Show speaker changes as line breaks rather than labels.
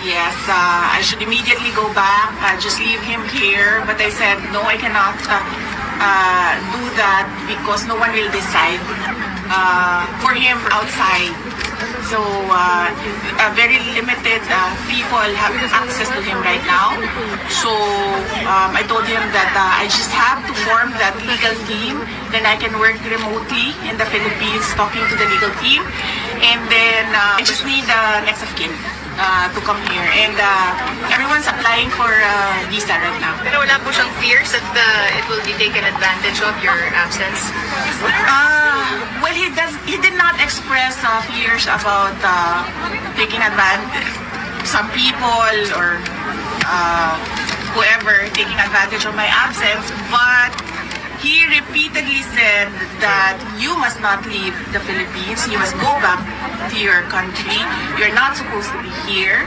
Yes, I should immediately go back, just leave him here. But I said, no, I cannot do that because no one will decide for him outside. So, very limited people have access to him right now. So, I told him that I just have to form that legal team. Then I can work remotely in the Philippines talking to the legal team. And then, I just need next of kin to come here. And everyone's applying for visa right now.
Pero wala po siyang fears that it will be taken advantage of your absence?
Well, he did not express fears about taking advantage. Some people or whoever taking advantage of my absence, but he repeatedly said that you must not leave the Philippines. You must go back to your country. You're not supposed to be here.